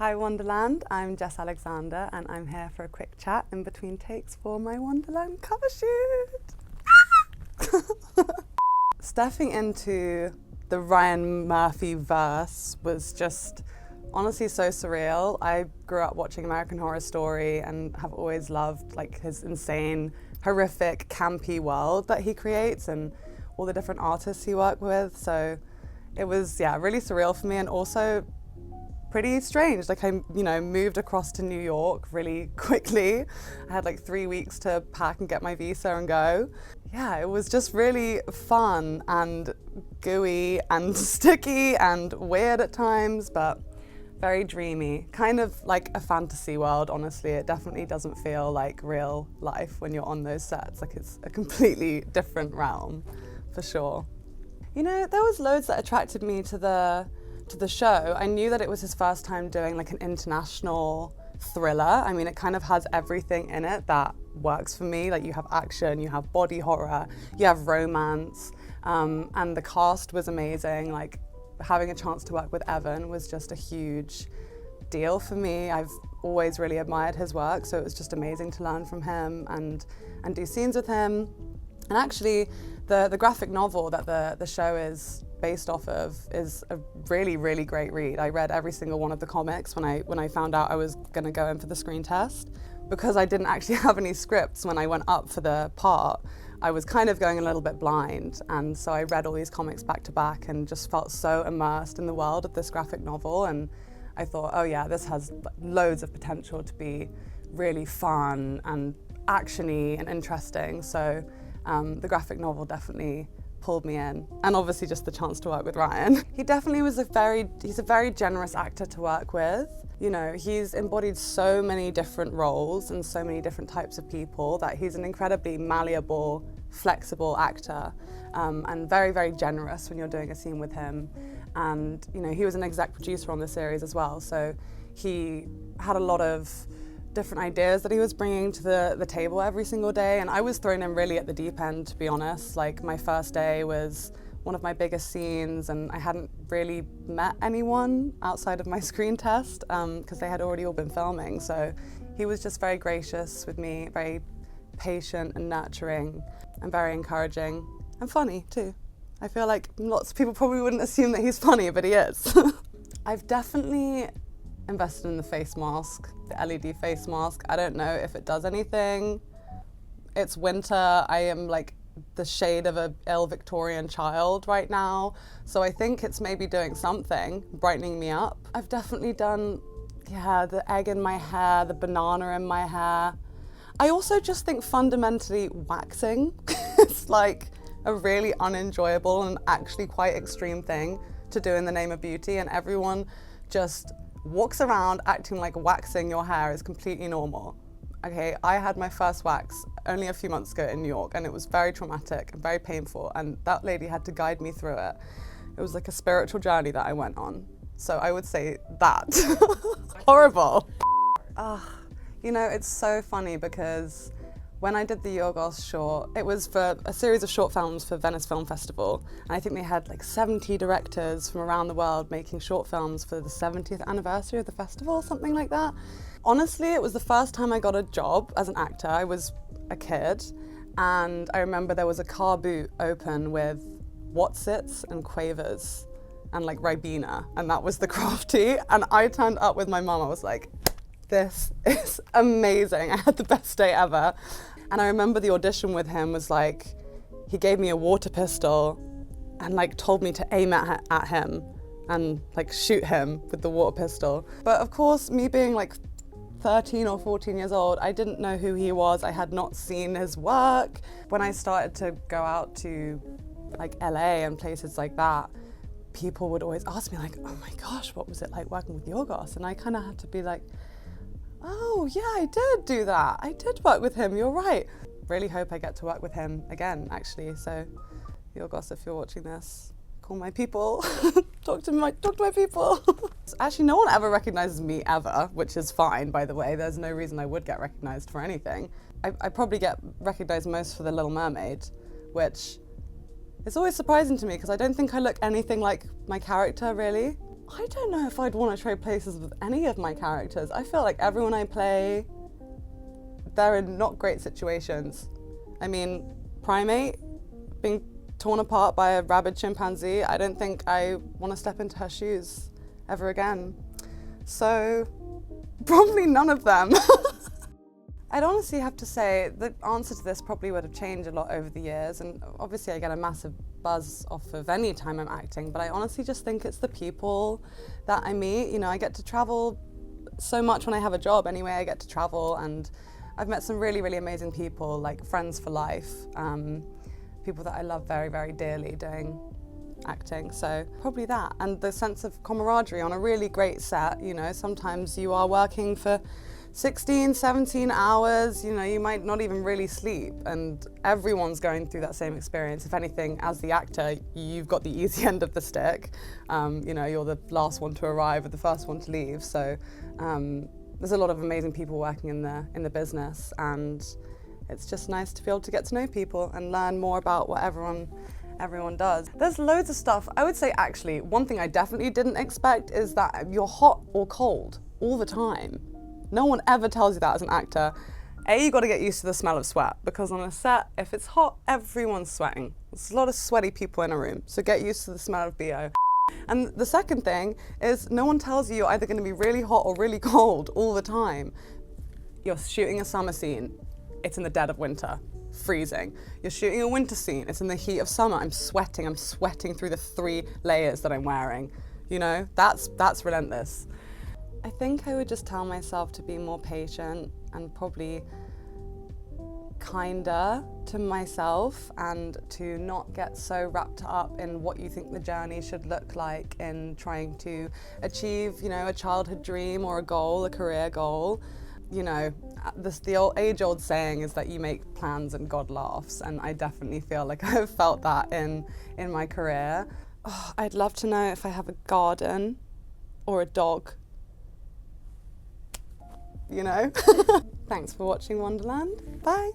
Hi Wonderland, I'm Jess Alexander and I'm here for a quick chat in between takes for my Wonderland cover shoot. Stepping into the Ryan Murphy verse was just honestly so surreal. I grew up watching American Horror Story and have always loved like his insane, horrific, campy world that he creates and all the different artists he worked with. So it was, yeah, really surreal for me and also pretty strange. Like I, moved across to New York really quickly. I had like 3 weeks to pack and get my visa and go. Yeah, it was just really fun and gooey and sticky and weird at times, but very dreamy. Kind of like a fantasy world, honestly. It definitely doesn't feel like real life when you're on those sets. Like it's a completely different realm, for sure. You know, there was loads that attracted me to the show. I knew that it was his first time doing like an international thriller. I mean, it kind of has everything in it that works for me. Like you have action, you have body horror, you have romance, and the cast was amazing. Like having a chance to work with Evan was just a huge deal for me. I've always really admired his work, so it was just amazing to learn from him and do scenes with him. And actually, the graphic novel that the show is based off of is a really, really great read. I read every single one of the comics when I found out I was going to go in for the screen test. Because I didn't actually have any scripts when I went up for the part, I was kind of going a little bit blind, and so I read all these comics back to back and just felt so immersed in the world of this graphic novel, and I thought, oh yeah, this has loads of potential to be really fun and actiony and interesting. So the graphic novel definitely pulled me in, and obviously just the chance to work with Ryan. He definitely was he's a very generous actor to work with. You know, he's embodied so many different roles and so many different types of people that he's an incredibly malleable, flexible actor, and very, very generous when you're doing a scene with him. And you know, he was an exec producer on the series as well, so he had a lot of different ideas that he was bringing to the table every single day, and I was thrown in really at the deep end, to be honest. Like my first day was one of my biggest scenes, and I hadn't really met anyone outside of my screen test because they had already all been filming. So he was just very gracious with me, very patient and nurturing, and very encouraging, and funny too. I feel like lots of people probably wouldn't assume that he's funny, but he is. I've definitely invested in the face mask, the LED face mask. I don't know if it does anything. It's winter. I am like the shade of a ill Victorian child right now, so I think it's maybe doing something, brightening me up. I've definitely done, yeah, the egg in my hair, the banana in my hair. I also just think fundamentally waxing is like a really unenjoyable and actually quite extreme thing to do in the name of beauty, and everyone just walks around acting like waxing your hair is completely normal. Okay, I had my first wax only a few months ago in New York, and it was very traumatic and very painful, and that lady had to guide me through it. It was like a spiritual journey that I went on. So I would say that. Horrible. You know, it's so funny because when I did the Yorgos short, it was for a series of short films for Venice Film Festival. And I think they had like 70 directors from around the world making short films for the 70th anniversary of the festival, something like that. Honestly, it was the first time I got a job as an actor. I was a kid, and I remember there was a car boot open with Watsits and Quavers and like Ribena, and that was the crafty. And I turned up with my mum. I was like, this is amazing. I had the best day ever. And I remember the audition with him was like, he gave me a water pistol and like told me to aim at him and like shoot him with the water pistol. But of course, me being like 13 or 14 years old, I didn't know who he was. I had not seen his work. When I started to go out to like LA and places like that, people would always ask me like, oh my gosh, what was it like working with Yorgos? And I kind of had to be like, oh yeah, I did do that. I did work with him, you're right. Really hope I get to work with him again, actually. So Yorgos, if you're watching this, call my people. talk to my people. Actually, no one ever recognizes me ever, which is fine, by the way. There's no reason I would get recognized for anything. I probably get recognized most for The Little Mermaid, which is always surprising to me because I don't think I look anything like my character, really. I don't know if I'd want to trade places with any of my characters. I feel like everyone I play, they're in not great situations. I mean, Primate, being torn apart by a rabid chimpanzee, I don't think I want to step into her shoes ever again. So, probably none of them. I'd honestly have to say the answer to this probably would have changed a lot over the years, and obviously I get a massive buzz off of any time I'm acting, but I honestly just think it's the people that I meet. You know, I get to travel so much when I have a job anyway. I get to travel, and I've met some really, really amazing people, like friends for life, people that I love very, very dearly doing acting. So probably that, and the sense of camaraderie on a really great set. You know, sometimes you are working for 16, 17 hours, you know, you might not even really sleep, and everyone's going through that same experience. If anything, as the actor, you've got the easy end of the stick. You know, you're the last one to arrive or the first one to leave. So there's a lot of amazing people working in the business, and it's just nice to be able to get to know people and learn more about what everyone does. There's loads of stuff. I would say actually, one thing I definitely didn't expect is that you're hot or cold all the time. No one ever tells you that as an actor. You got to get used to the smell of sweat, because on a set, if it's hot, everyone's sweating. There's a lot of sweaty people in a room, so get used to the smell of BO. And the second thing is, no one tells you you're either going to be really hot or really cold all the time. You're shooting a summer scene, it's in the dead of winter, freezing. You're shooting a winter scene, it's in the heat of summer, I'm sweating through the 3 layers that I'm wearing. You know, that's relentless. I think I would just tell myself to be more patient and probably kinder to myself, and to not get so wrapped up in what you think the journey should look like in trying to achieve, you know, a childhood dream or a goal, a career goal. You know, the age-old saying is that you make plans and God laughs, and I definitely feel like I've felt that in my career. Oh, I'd love to know if I have a garden or a dog. You know? Thanks for watching Wonderland. Bye.